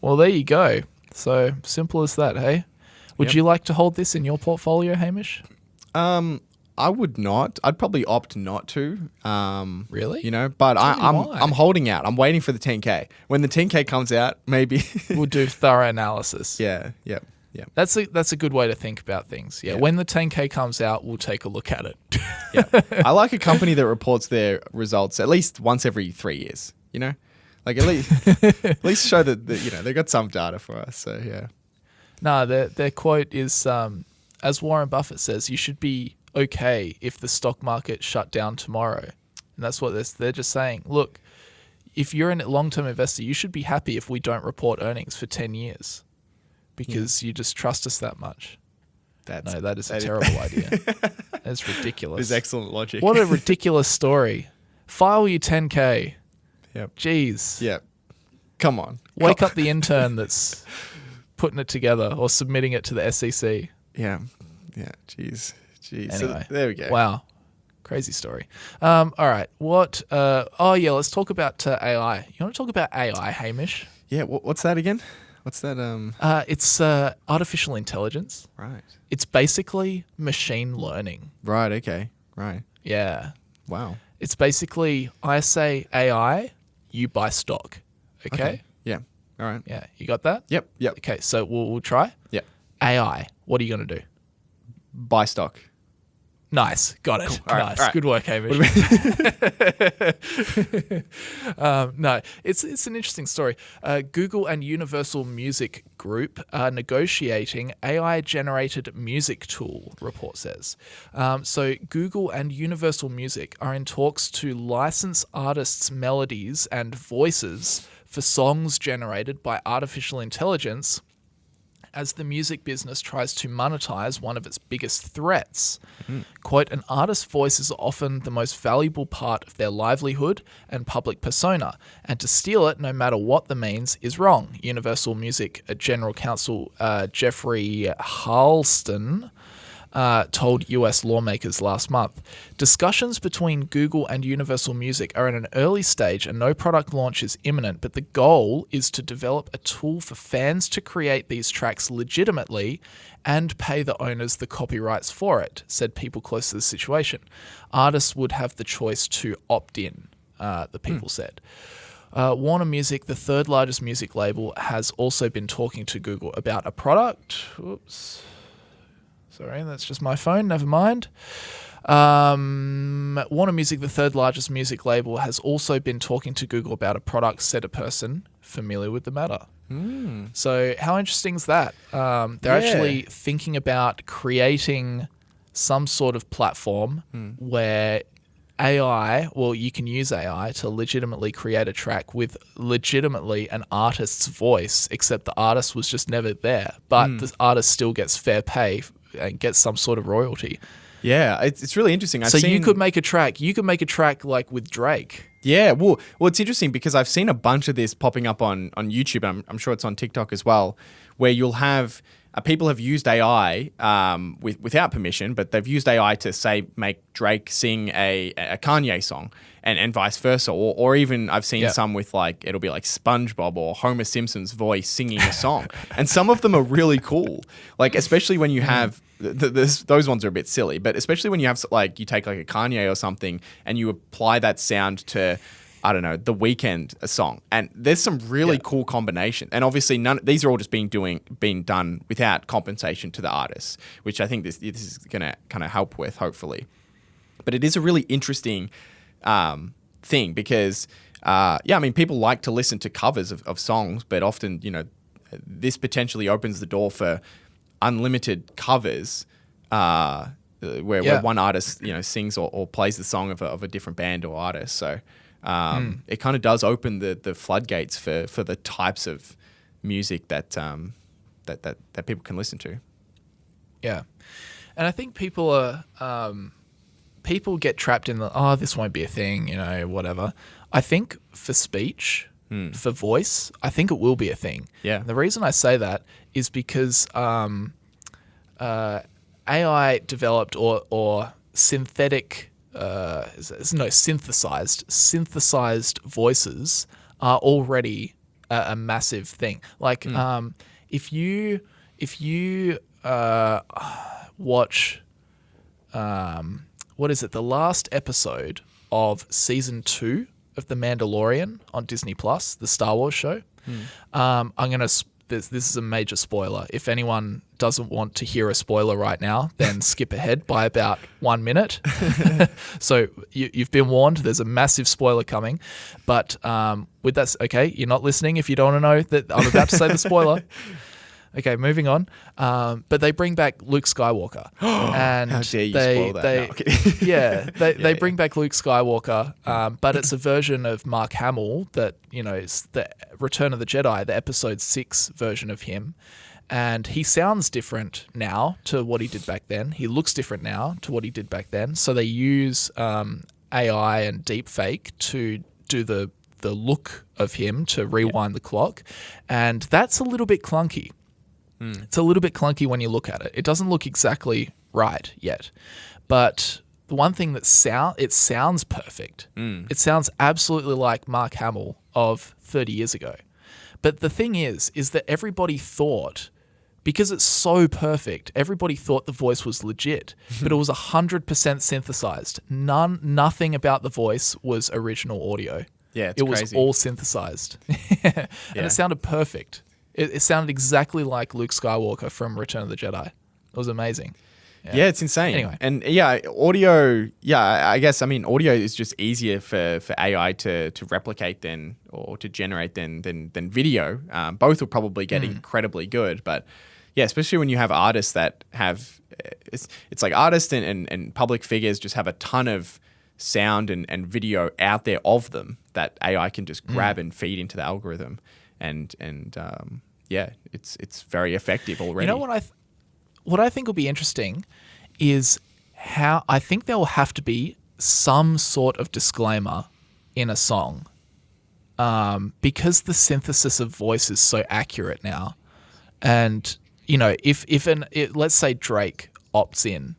Well, there you go. So simple as that, hey? Would you like to hold this in your portfolio, Hamish? I would not. I'd probably opt not to. Really? But I'm holding out. I'm waiting for the 10K. When the 10K comes out, maybe we'll do thorough analysis. Yeah. Yep. Yeah. That's a good way to think about things. Yeah. When the 10K comes out, we'll take a look at it. Yeah. I like a company that reports their results at least once every 3 years, Like at least show that they've got some data for us. So yeah. No, their quote is, as Warren Buffett says, you should be okay if the stock market shut down tomorrow. And that's what they're just saying. Look, if you're a long-term investor, you should be happy if we don't report earnings for 10 years because you just trust us that much. That is a terrible idea. That's ridiculous. It's excellent logic. What a ridiculous story. File your 10K. Yep. Jeez. Yep. Come on. Wake up the intern that's putting it together or submitting it to the SEC. Yeah. Yeah. Jeez. Anyway. So there we go. Wow. Crazy story. All right. Let's talk about AI. You want to talk about AI, Hamish? Yeah. What's that again? What's that? It's artificial intelligence. Right. It's basically machine learning. Right. Okay. Right. Yeah. Wow. It's basically, I say AI, you buy stock. Okay? Yeah. All right. Yeah. You got that? Yep. Okay. So we'll try. Yep. AI. What are you going to do? Buy stock. Nice. Got it. Cool. Nice. All right. Good work, Hamish. No, it's an interesting story. Google and Universal Music Group are negotiating AI-generated music tool, report says. So Google and Universal Music are in talks to license artists' melodies and voices for songs generated by artificial intelligence as the music business tries to monetize one of its biggest threats. Quote, an artist's voice is often the most valuable part of their livelihood and public persona, and to steal it, no matter what the means, is wrong. Universal Music General Counsel Jeffrey Harleston told US lawmakers last month. Discussions between Google and Universal Music are in an early stage and no product launch is imminent, but the goal is to develop a tool for fans to create these tracks legitimately and pay the owners the copyrights for it, said people close to the situation. Artists would have the choice to opt in, the people said. Warner Music, the third largest music label, has also been talking to Google about a product. Oops. Sorry, that's just my phone. Never mind. Warner Music, the third largest music label, has also been talking to Google about a product, said a person familiar with the matter. So how interesting is that? They're actually thinking about creating some sort of platform where AI, well, you can use AI to legitimately create a track with legitimately an artist's voice, except the artist was just never there. But the artist still gets fair pay and gets some sort of royalty. Yeah, it's really interesting. You could make a track. You could make a track like with Drake. Yeah, well, it's interesting because I've seen a bunch of this popping up on YouTube. I'm sure it's on TikTok as well, where you'll have people have used AI without permission, but they've used AI to say make Drake sing a Kanye song, and vice versa, or even I've seen some with like it'll be like SpongeBob or Homer Simpson's voice singing a song, and some of them are really cool. Like especially when you have those ones are a bit silly, but especially when you have like you take like a Kanye or something and you apply that sound to, I don't know, The Weeknd a song, and there's some really cool combination. And obviously, these are all just being done without compensation to the artists, which I think this is going to kind of help with, hopefully. But it is a really interesting thing because, I mean, people like to listen to covers of songs, but often, you know, this potentially opens the door for unlimited covers. Where one artist, you know, sings or plays the song of a different band or artist. So. It kind of does open the floodgates for the types of music that people can listen to. Yeah, and I think people are people get trapped in this won't be a thing, you know, whatever. I think for speech, for voice, I think it will be a thing. Yeah, and the reason I say that is because AI developed or synthetic. Synthesized voices are already a massive thing. Like if you watch what is it, the last episode of season 2 of The Mandalorian on Disney Plus, the Star Wars show. I'm gonna this is a major spoiler. If anyone doesn't want to hear a spoiler right now, then skip ahead by about 1 minute. So you've been warned. There's a massive spoiler coming. But with that, okay, you're not listening if you don't want to know that I'm about to say the spoiler. Okay, moving on. But they bring back Luke Skywalker. And how dare you spoil that? They bring back Luke Skywalker, but it's a version of Mark Hamill that, is the Return of the Jedi, the episode 6 version of him. And he sounds different now to what he did back then. He looks different now to what he did back then. So they use AI and deepfake to do the look of him, to rewind the clock. And that's a little bit clunky. It's a little bit clunky when you look at it. It doesn't look exactly right yet. But the one thing that it sounds perfect. It sounds absolutely like Mark Hamill of 30 years ago. But the thing is that everybody thought, because it's so perfect, everybody thought the voice was legit, but it was 100% synthesized. Nothing about the voice was original audio. Yeah, it was all synthesized. And it sounded perfect. It sounded exactly like Luke Skywalker from Return of the Jedi. It was amazing. Yeah, it's insane. Anyway. And audio, I guess, audio is just easier for AI to replicate or to generate than video. Both will probably get incredibly good, but yeah, especially when you have artists that have, it's like artists and public figures just have a ton of sound and video out there of them that AI can just grab and feed into the algorithm. And it's very effective already. You know what I think will be interesting is how I think there will have to be some sort of disclaimer in a song, because the synthesis of voice is so accurate now. And let's say Drake opts in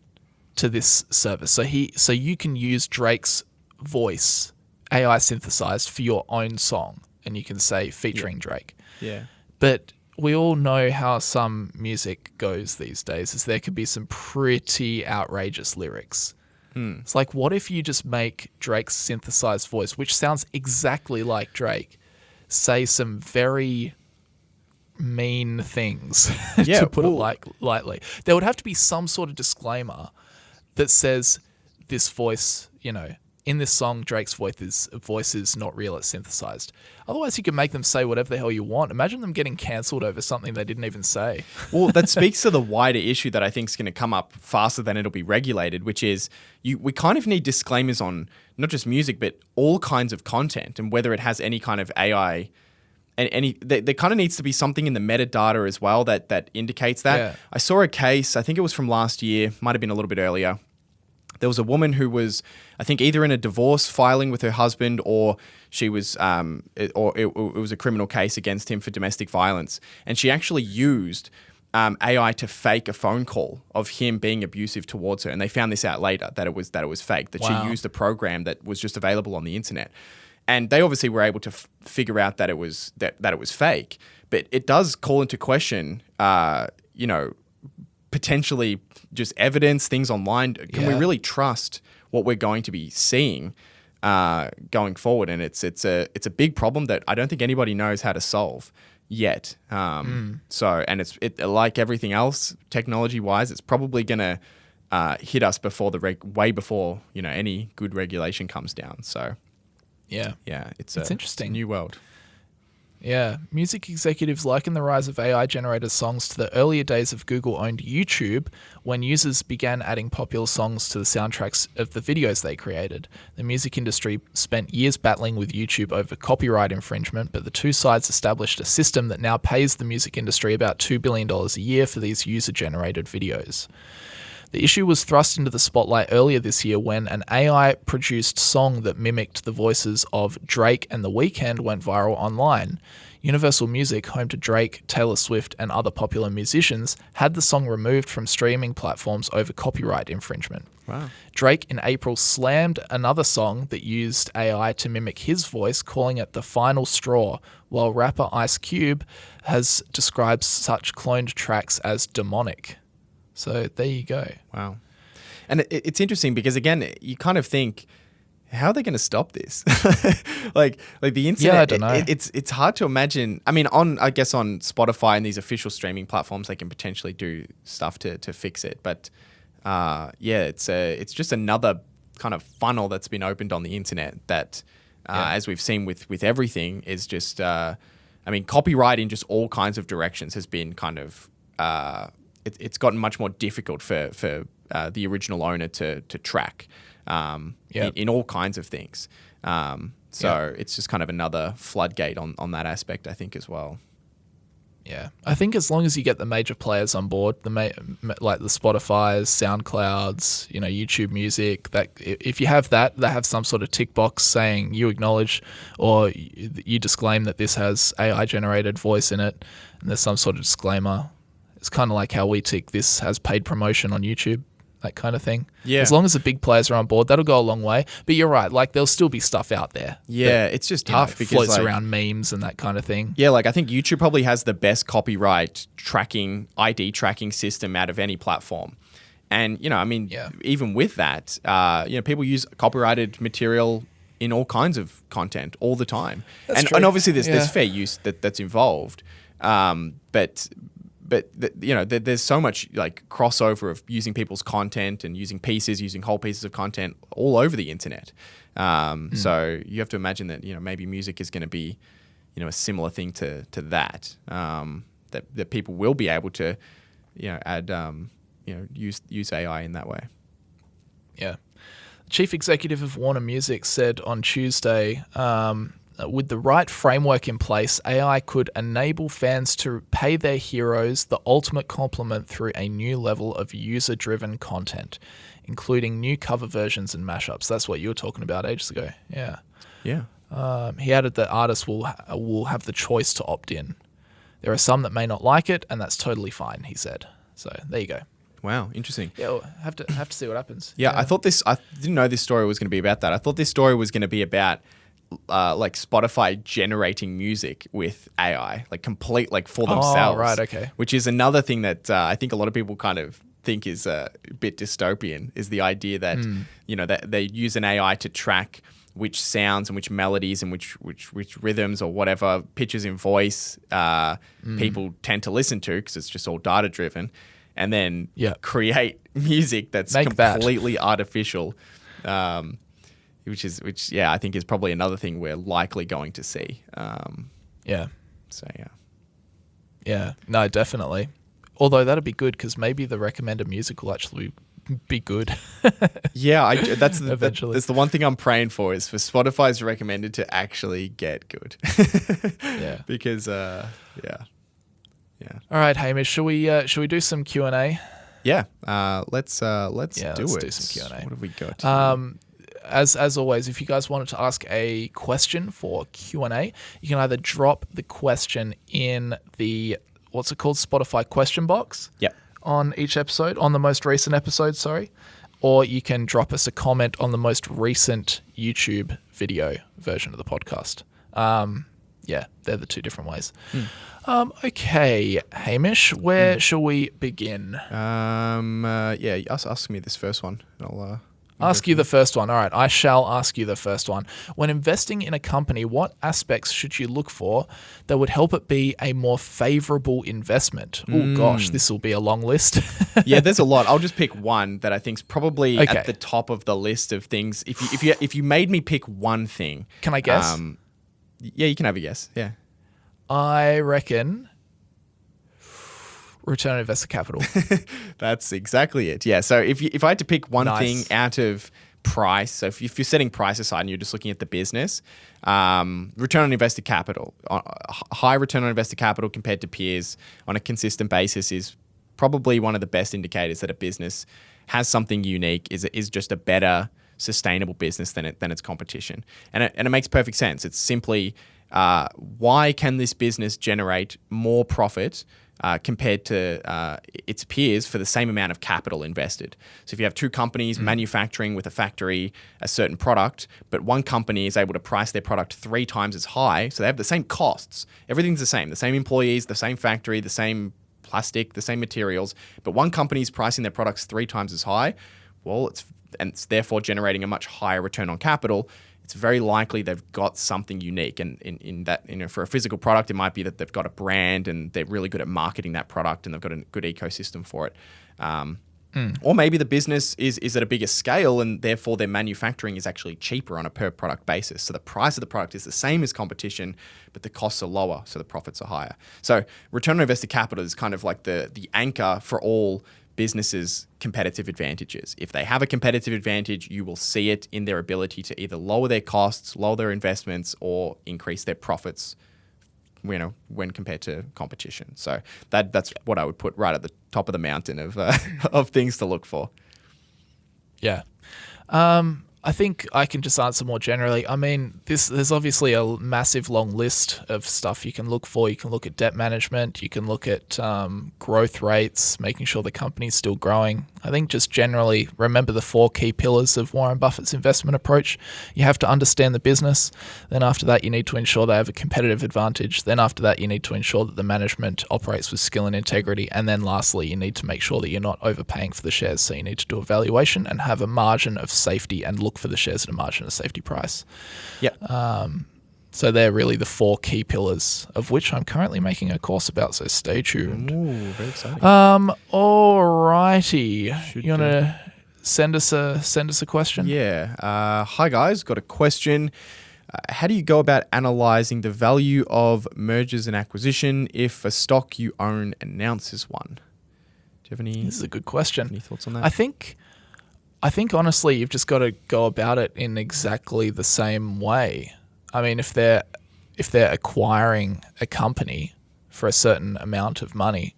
to this service, so you can use Drake's voice AI synthesized for your own song, and you can say featuring Drake. Yeah, but we all know how some music goes these days, is there could be some pretty outrageous lyrics. It's like, what if you just make Drake's synthesized voice, which sounds exactly like Drake, say some very mean things, to put it lightly. There would have to be some sort of disclaimer that says this voice, in this song, Drake's voice is not real, it's synthesized. Otherwise, you can make them say whatever the hell you want. Imagine them getting cancelled over something they didn't even say. Well, that speaks to the wider issue that I think is going to come up faster than it'll be regulated, which is we kind of need disclaimers on not just music, but all kinds of content, and whether it has any kind of AI. And there kind of needs to be something in the metadata as well that indicates that. Yeah. I saw a case, I think it was from last year, might have been a little bit earlier. There was a woman who was, I think, either in a divorce filing with her husband, or she was, it was a criminal case against him for domestic violence. And she actually used AI to fake a phone call of him being abusive towards her. And they found this out later, that it was fake, that Wow. she used a program that was just available on the internet. And they obviously were able to figure out that it was that it was fake. But it does call into question, potentially just evidence, things online. Can we really trust what we're going to be seeing going forward? And it's a big problem that I don't think anybody knows how to solve yet. So, and it's like everything else, technology wise, it's probably going to hit us before way before any good regulation comes down. So. Yeah, it's interesting. It's a new world. Yeah, music executives liken the rise of AI-generated songs to the earlier days of Google-owned YouTube, when users began adding popular songs to the soundtracks of the videos they created. The music industry spent years battling with YouTube over copyright infringement, but the two sides established a system that now pays the music industry about $2 billion a year for these user-generated videos. The issue was thrust into the spotlight earlier this year when an AI-produced song that mimicked the voices of Drake and The Weeknd went viral online. Universal Music, home to Drake, Taylor Swift, and other popular musicians, had the song removed from streaming platforms over copyright infringement. Wow. Drake in April slammed another song that used AI to mimic his voice, calling it the final straw, while rapper Ice Cube has described such cloned tracks as demonic. So there you go. Wow. And it's interesting because, again, you kind of think, how are they going to stop this? like the internet. Yeah, I don't know. It's hard to imagine. I mean, on Spotify and these official streaming platforms, they can potentially do stuff to fix it. But it's just another kind of funnel that's been opened on the internet that, as we've seen with everything, is just I mean, copyright in just all kinds of directions has been kind of it's gotten much more difficult for the original owner to track in all kinds of things. So it's just kind of another floodgate on that aspect, I think, as well. Yeah, I think as long as you get the major players on board, like the Spotify's, SoundClouds, YouTube Music, that if you have that, they have some sort of tick box saying you acknowledge or you disclaim that this has AI generated voice in it, and there's some sort of disclaimer. It's kind of like how we tick this has paid promotion on YouTube, that kind of thing. Yeah. As long as the big players are on board, that'll go a long way. But you're right, like there'll still be stuff out there. Yeah, it's just tough because floats around memes and that kind of thing. Yeah, like I think YouTube probably has the best copyright tracking, ID tracking system out of any platform. And, even with that, people use copyrighted material in all kinds of content all the time. That's true. And obviously there's fair use that's involved. But there's so much like crossover of using people's content and using whole pieces of content all over the internet. So you have to imagine that, maybe music is going to be, a similar thing to that, that people will be able to, add, use AI in that way. Yeah. Chief executive of Warner Music said on Tuesday, with the right framework in place, AI could enable fans to pay their heroes the ultimate compliment through a new level of user-driven content, including new cover versions and mashups. That's what you were talking about ages ago. Yeah. Yeah. He added that artists will have the choice to opt in. There are some that may not like it, and that's totally fine, he said. So there you go. Wow, interesting. Yeah, we'll have to see what happens. Yeah, I didn't know this story was going to be about that. I thought this story was going to be about like Spotify generating music with AI, like complete, like for themselves. Oh, right, okay. Which is another thing that I think a lot of people kind of think is a bit dystopian, is the idea that, that they use an AI to track which sounds and which melodies and which rhythms or whatever pitches in voice people tend to listen to, because it's just all data driven, and then create music that's completely artificial. Which I think is probably another thing we're likely going to see. So yeah, no, definitely. Although that'd be good, because maybe the recommended music will actually be good. That's eventually. That's the one thing I'm praying for, is for Spotify's recommended to actually get good. Yeah, because All right, Hamish, should we do some Q&A? Yeah, let's do it. Let's do some Q&A. What have we got? As always, if you guys wanted to ask a question for Q&A, you can either drop the question in the, what's it called, Spotify question box on each episode, on the most recent episode, or you can drop us a comment on the most recent YouTube video version of the podcast. They're the two different ways. Okay, Hamish, where shall we begin? Ask me this first one. I'll ask you the first one. All right, I shall ask you the first one. When investing in a company, what aspects should you look for that would help it be a more favorable investment? Oh gosh, this will be a long list. Yeah, there's a lot. I'll just pick one that I think is probably at the top of the list of things. If you made me pick one thing, can I guess? You can have a guess. Yeah, I reckon return on invested capital. That's exactly it. Yeah. So if I had to pick one thing out of price, so if you're setting price aside and you're just looking at the business, return on invested capital, high return on invested capital compared to peers on a consistent basis is probably one of the best indicators that a business has something unique, is just a better sustainable business than its competition. And it makes perfect sense. It's simply why can this business generate more profit compared to its peers for the same amount of capital invested. So if you have two companies manufacturing with a factory a certain product, but one company is able to price their product 3 times as high, so they have the same costs, everything's the same employees, the same factory, the same plastic, the same materials, but one company is pricing their products 3 times as high, well, it's therefore generating a much higher return on capital. It's very likely they've got something unique. And in that, for a physical product, it might be that they've got a brand and they're really good at marketing that product and they've got a good ecosystem for it. Or maybe the business is at a bigger scale and therefore their manufacturing is actually cheaper on a per product basis. So the price of the product is the same as competition, but the costs are lower, so the profits are higher. So return on invested capital is kind of like the anchor for all businesses' competitive advantages. If they have a competitive advantage, you will see it in their ability to either lower their costs, lower their investments, or increase their profits, when compared to competition. So that's what I would put right at the top of the mountain of of things to look for. Yeah. I think I can just answer more generally. I mean, there's obviously a massive long list of stuff you can look for. You can look at debt management. You can look at growth rates, making sure the company's still growing. I think just generally remember the 4 key pillars of Warren Buffett's investment approach. You have to understand the business. Then after that, you need to ensure they have a competitive advantage. Then after that, you need to ensure that the management operates with skill and integrity. And then lastly, you need to make sure that you're not overpaying for the shares. So you need to do a valuation and have a margin of safety and look for the shares at a margin of safety price. Yeah. So they're really the 4 key pillars, of which I'm currently making a course about, so stay tuned. Ooh, very exciting. Alrighty. You want to send us a question? Yeah. Hi, guys. Got a question. How do you go about analyzing the value of mergers and acquisition if a stock you own announces one? Do you have any? This is a good question. Any thoughts on that? I think honestly, you've just got to go about it in exactly the same way. I mean, if they're acquiring a company for a certain amount of money,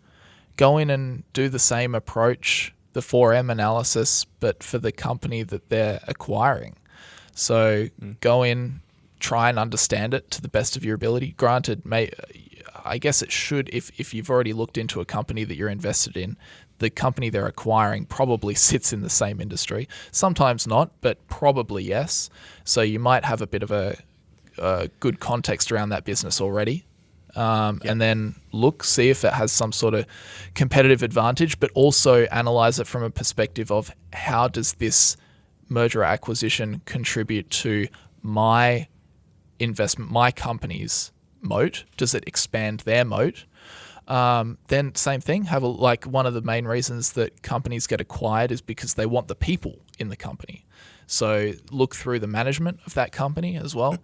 go in and do the same approach, the 4M analysis, but for the company that they're acquiring. So go in, try and understand it to the best of your ability. Granted, I guess it should, if you've already looked into a company that you're invested in, the company they're acquiring probably sits in the same industry. Sometimes not, but probably yes. So you might have a bit of a good context around that business already. And then see if it has some sort of competitive advantage, but also analyze it from a perspective of how does this merger or acquisition contribute to my investment, my company's moat? Does it expand their moat? Then same thing, one of the main reasons that companies get acquired is because they want the people in the company. So look through the management of that company as well.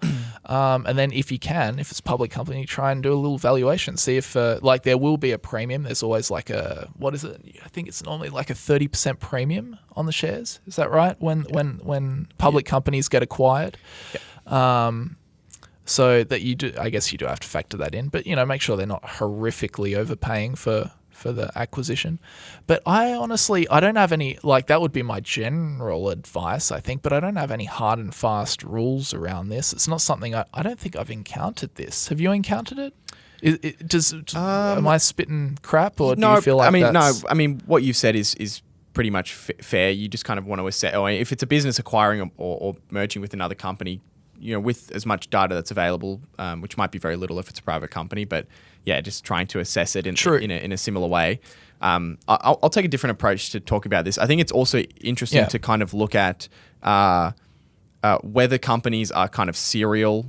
And then if it's a public company, try and do a little valuation. See if there will be a premium. There's always what is it? I think it's normally like a 30% premium on the shares. Is that right? When public companies get acquired. Yeah. So that I guess you do have to factor that in, but make sure they're not horrifically overpaying for the acquisition. But I don't have any, that would be my general advice, I think, but I don't have any hard and fast rules around this. It's not something I don't think I've encountered this. Have you encountered it? Am I spitting crap, or do you feel like what you've said is pretty much fair. You just kind of want to assess, or if it's a business acquiring or merging with another company, with as much data that's available, which might be very little if it's a private company, but yeah, just trying to assess it in a similar way. I'll take a different approach to talk about this. I think it's also interesting to kind of look at whether companies are kind of serial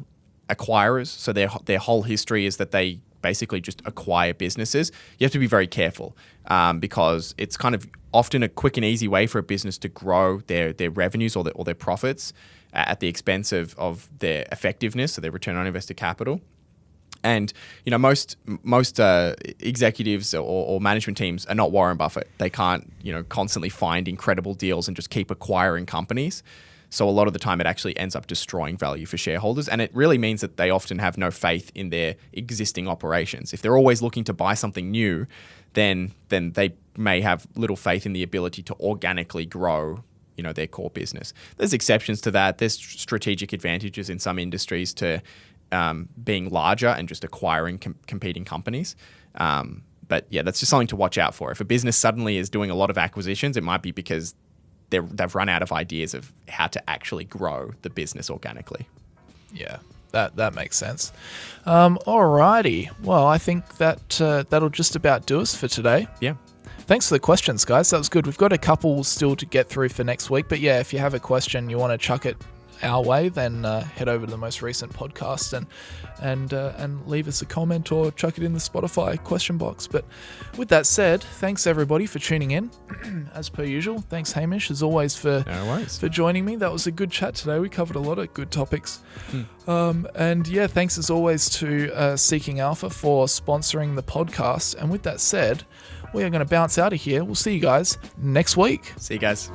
acquirers. So their whole history is that they basically just acquire businesses. You have to be very careful because it's kind of often a quick and easy way for a business to grow their revenues or their profits at the expense of their effectiveness, so their return on invested capital. And most executives or management teams are not Warren Buffett. They can't constantly find incredible deals and just keep acquiring companies. So a lot of the time it actually ends up destroying value for shareholders, and it really means that they often have no faith in their existing operations. If they're always looking to buy something new, then they may have little faith in the ability to organically grow their core business. There's exceptions to that. There's strategic advantages in some industries to being larger and just acquiring competing companies. But yeah, that's just something to watch out for. If a business suddenly is doing a lot of acquisitions, it might be because they've run out of ideas of how to actually grow the business organically. Yeah, that makes sense. Alrighty. Well, I think that'll just about do us for today. Yeah. Thanks for the questions, guys. That was good. We've got a couple still to get through for next week. But yeah, if you have a question, you want to chuck it our way, then head over to the most recent podcast and leave us a comment or chuck it in the Spotify question box. But with that said, thanks everybody for tuning in. As per usual, thanks Hamish as always for joining me. That was a good chat today. We covered a lot of good topics. And yeah, thanks as always to Seeking Alpha for sponsoring the podcast. And with that said, we are going to bounce out of here. We'll see you guys next week. See you guys.